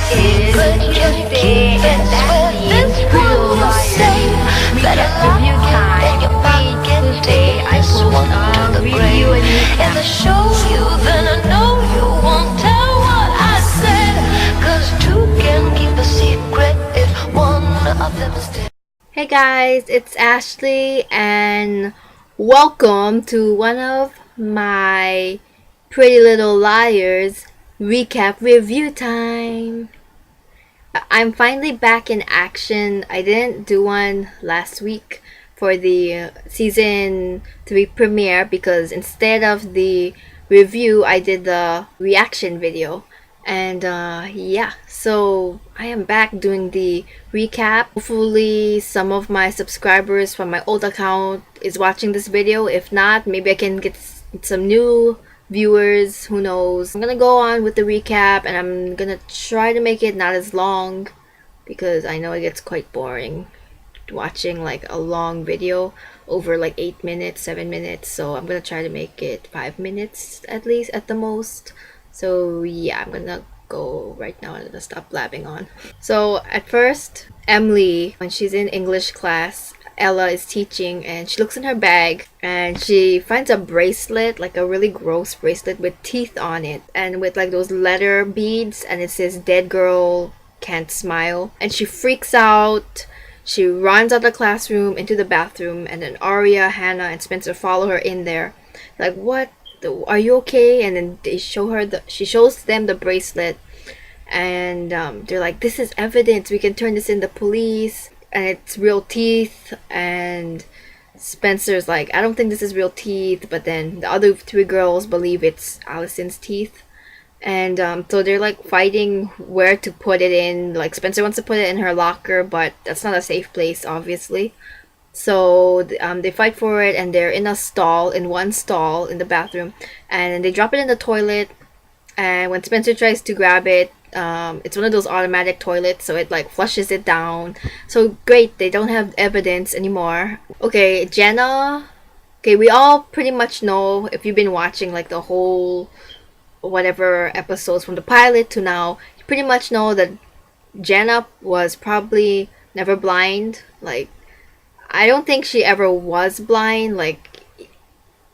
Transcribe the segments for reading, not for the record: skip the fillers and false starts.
But you think it's with this one who say that I love you and you're back in day. I swung to the grave and I show you, then I know you won't tell what I said. Cause two can keep a secret if one of them is dead. Hey guys, it's Ashley and welcome to one of my Pretty Little Liars recap review time. I'm finally back in action. I didn't do one last week for the season 3 premiere because instead of the review, I did the reaction video. And yeah, so I am back doing the recap. Hopefully some of my subscribers from my old account is watching this video. If not, maybe I can get some new viewers, who knows. I'm gonna go on with the recap and I'm gonna try to make it not as long because I know it gets quite boring watching like a long video over like 8 minutes, 7 minutes. So I'm gonna try to make it 5 minutes at least at the most. So yeah, I'm gonna go right now and I'm gonna stop blabbing on. So at first, Emily, when she's in English class, Ella is teaching and she looks in her bag and she finds a bracelet, like a really gross bracelet with teeth on it and with like those letter beads, and it says dead girl can't smile, and she freaks out. She runs out of the classroom into the bathroom, and then Aria, Hanna, and Spencer follow her in there. Like, what? Are you okay? And then they show her she shows them the bracelet, and they're like, this is evidence, we can turn this in the police, and it's real teeth. And Spencer's like, I don't think this is real teeth, but then the other three girls believe it's Allison's teeth. And so they're like fighting where to put it in. Like, Spencer wants to put it in her locker, but that's not a safe place, obviously. So they fight for it, and they're in one stall in the bathroom, and they drop it in the toilet. And when Spencer tries to grab it, it's one of those automatic toilets, so it like flushes it down. So great, they don't have evidence anymore. Okay, Jenna. Okay, we all pretty much know, if you've been watching like the whole whatever episodes from the pilot to now, you pretty much know that Jenna was probably never blind. Like, I don't think she ever was blind. Like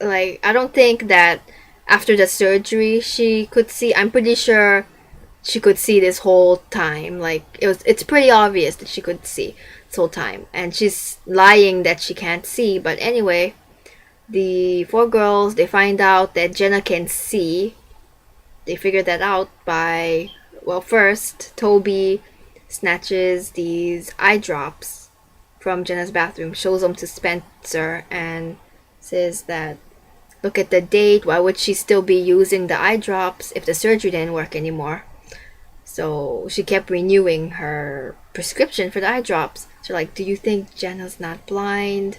I don't think that after the surgery she could see. I'm pretty sure she could see this whole time. Like, it's pretty obvious that she could see this whole time, and she's lying that she can't see. But anyway, the four girls, they find out that Jenna can see. They figure that out by, well, first Toby snatches these eye drops from Jenna's bathroom, shows them to Spencer, and says that, look at the date, why would she still be using the eye drops if the surgery didn't work anymore? So she kept renewing her prescription for the eye drops. So like, do you think Jenna's not blind?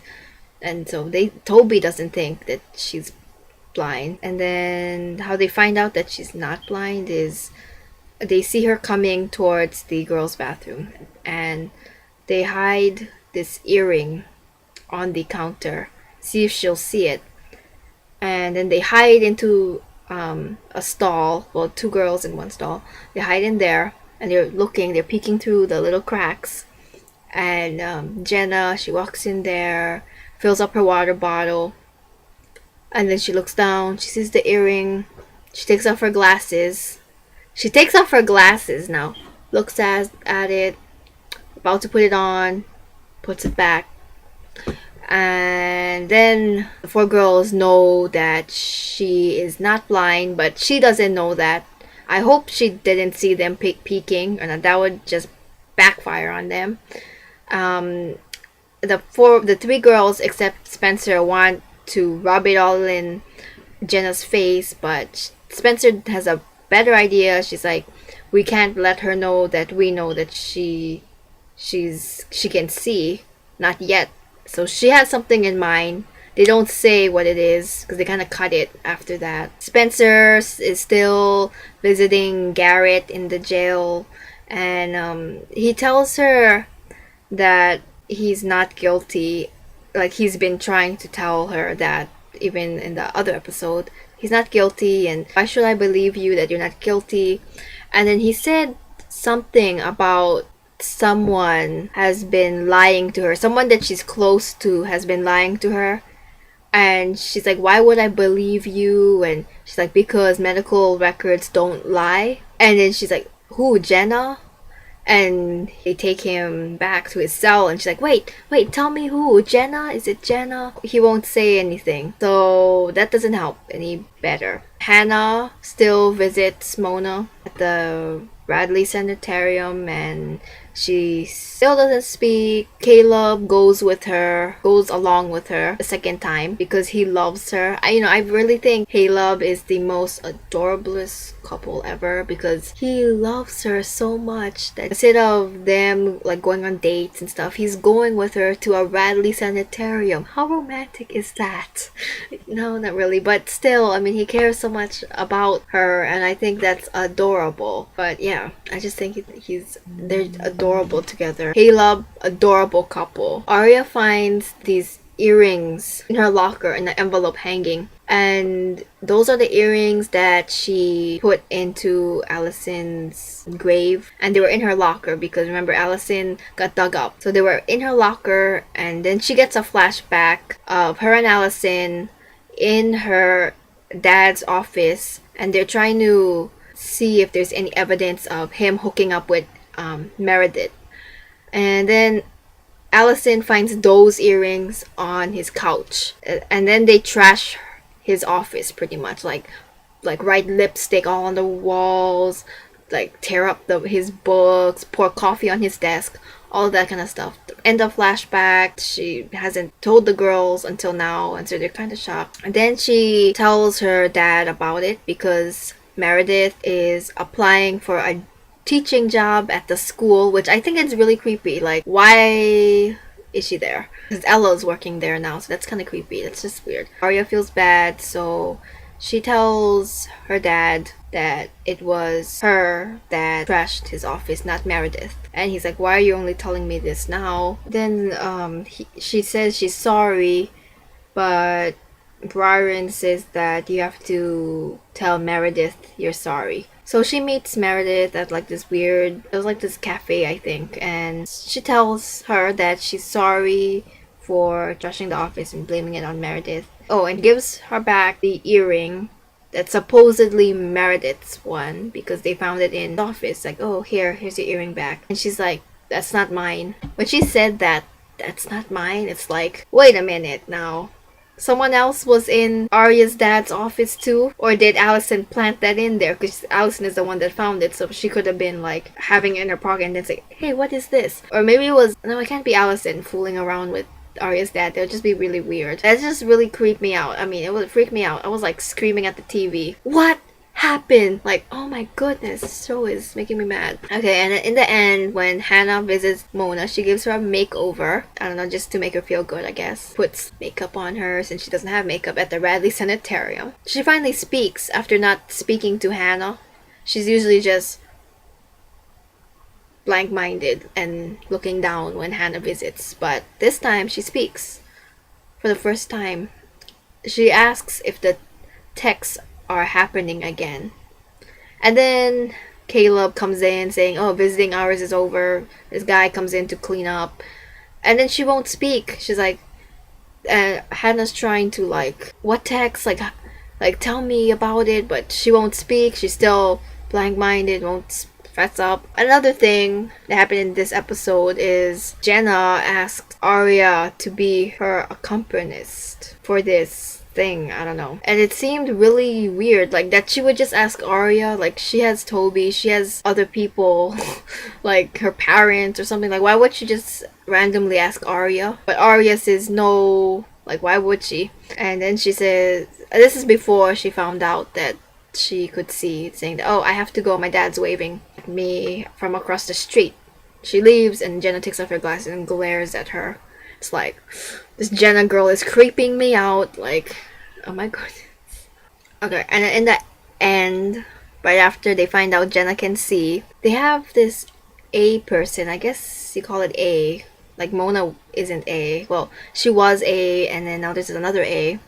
And so Toby doesn't think that she's blind. And then how they find out that she's not blind is they see her coming towards the girls' bathroom, and they hide this earring on the counter, see if she'll see it. And then they hide into a stall. Well, two girls in one stall. They hide in there, and they're peeking through the little cracks. And Jenna, she walks in there, fills up her water bottle, and then she looks down, she sees the earring, she takes off her glasses. Now, looks at it, about to put it on, puts it back. And then the four girls know that she is not blind, but she doesn't know that. I hope she didn't see them peeking, or that would just backfire on them. The three girls except Spencer want to rub it all in Jenna's face, but Spencer has a better idea. She's like, we can't let her know that we know that she can see, not yet. So she has something in mind. They don't say what it is because they kind of cut it after that. Spencer is still visiting Garrett in the jail, and he tells her that he's not guilty. Like, he's been trying to tell her that even in the other episode, he's not guilty, and why should I believe you that you're not guilty? And then he said something about someone has been lying to her. Someone that she's close to has been lying to her. And she's like, why would I believe you? And she's like, because medical records don't lie. And then she's like, who, Jenna? And they take him back to his cell, and she's like, wait, tell me who, Jenna? Is it Jenna? He won't say anything, so that doesn't help any better. Hanna still visits Mona at the Bradley Sanitarium, and she still doesn't speak. Caleb goes along with her the second time because he loves her. I really think Caleb is the most adorablest couple ever because he loves her so much that instead of them like going on dates and stuff, he's going with her to a Bradley Sanitarium. How romantic is that? No, not really, but still, I mean, he cares so much about her, and I think that's adorable. But yeah, I just think they're adorable together. Caleb, adorable couple. Aria finds these earrings in her locker in an envelope hanging, and those are the earrings that she put into Allison's grave, and they were in her locker because remember, Allison got dug up, so they were in her locker. And then she gets a flashback of her and Allison in her dad's office, and they're trying to see if there's any evidence of him hooking up with Meredith. And then Allison finds those earrings on his couch, and then they trash his office pretty much, like write lipstick all on the walls, like tear up his books, pour coffee on his desk, all that kind of stuff. End of flashback. She hasn't told the girls until now, and so they're kind of shocked. And then she tells her dad about it because Meredith is applying for a teaching job at the school, which I think is really creepy. Like, why is she there? Because Ella's working there now, so that's kind of creepy. That's just weird. Aria feels bad, so she tells her dad that it was her that trashed his office, not Meredith. And he's like, why are you only telling me this now? Then she says she's sorry, but Brian says that you have to tell Meredith you're sorry. So she meets Meredith at like this cafe, I think, and she tells her that she's sorry for trashing the office and blaming it on Meredith. Oh, and gives her back the earring that's supposedly Meredith's one because they found it in the office. Like, oh, here's your earring back. And she's like, that's not mine. When she said that's not mine, it's like, wait a minute now. Someone else was in Aria's dad's office too? Or did Allison plant that in there? Because Allison is the one that found it, so she could have been like having it in her pocket and then say, hey, what is this? Or maybe it can't be Allison fooling around with Aria's dad. That would just be really weird. That just really creeped me out. I mean, it would freak me out. I was like screaming at the TV. What happened? Like, oh my goodness, this show is making me mad. Okay, and in the end, when Hanna visits Mona, she gives her a makeover. I don't know, just to make her feel good, I guess. Puts makeup on her since she doesn't have makeup at the Bradley Sanitarium. She finally speaks after not speaking to Hanna. She's usually just blank-minded and looking down when Hanna visits, but this time she speaks for the first time. She asks if the texts are happening again, and then Caleb comes in saying, oh, visiting hours is over. This guy comes in to clean up, and then she won't speak. She's like, Hannah's trying to like, what text, like tell me about it, but she won't speak. She's still blank-minded, won't fess up. Another thing that happened in this episode is Jenna asked Aria to be her accompanist for this thing, I don't know. And it seemed really weird, like that she would just ask Aria. Like, she has Toby, she has other people, like her parents or something. Like, why would she just randomly ask Aria? But Aria says no, like why would she? And then she says, this is before she found out that she could see, saying that, oh, I have to go, my dad's waving at me from across the street. She leaves, and Jenna takes off her glasses and glares at her. It's like, this Jenna girl is creeping me out. Like, oh my goodness. Okay, and in the end, right after they find out Jenna can see, they have this A person. I guess you call it A. Like, Mona isn't A. Well, she was A, and then now there's another A.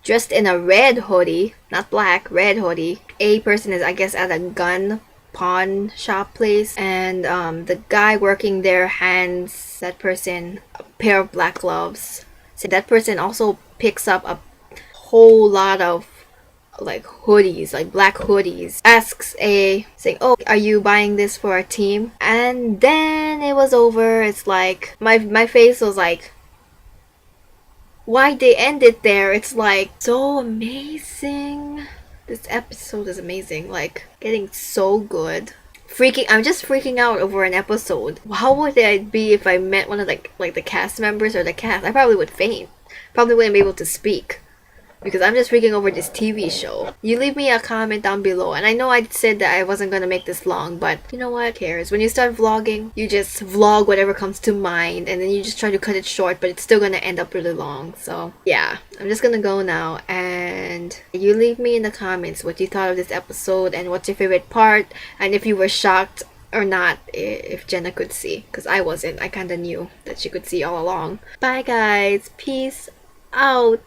Dressed in a red hoodie, not black, red hoodie. A person is, I guess, at a gun pawn shop place, and the guy working there hands that person a pair of black gloves. So that person also picks up a whole lot of like hoodies, like black hoodies, asks A, saying, "Oh, are you buying this for our team?" And then it was over. It's like my face was like, why they end it there? It's like so amazing. This episode is amazing, like getting so good. I'm just freaking out over an episode. How would it be if I met one of like the cast members or the cast? I probably would faint. Probably wouldn't be able to speak because I'm just freaking over this TV show. You leave me a comment down below, and I know I said that I wasn't gonna make this long, but you know what? Who cares? When you start vlogging, you just vlog whatever comes to mind, and then you just try to cut it short, but it's still gonna end up really long. So yeah, I'm just gonna go now, and you leave me in the comments what you thought of this episode and what's your favorite part, and if you were shocked or not if Jenna could see, because I wasn't. I kind of knew that she could see all along. Bye guys, peace out.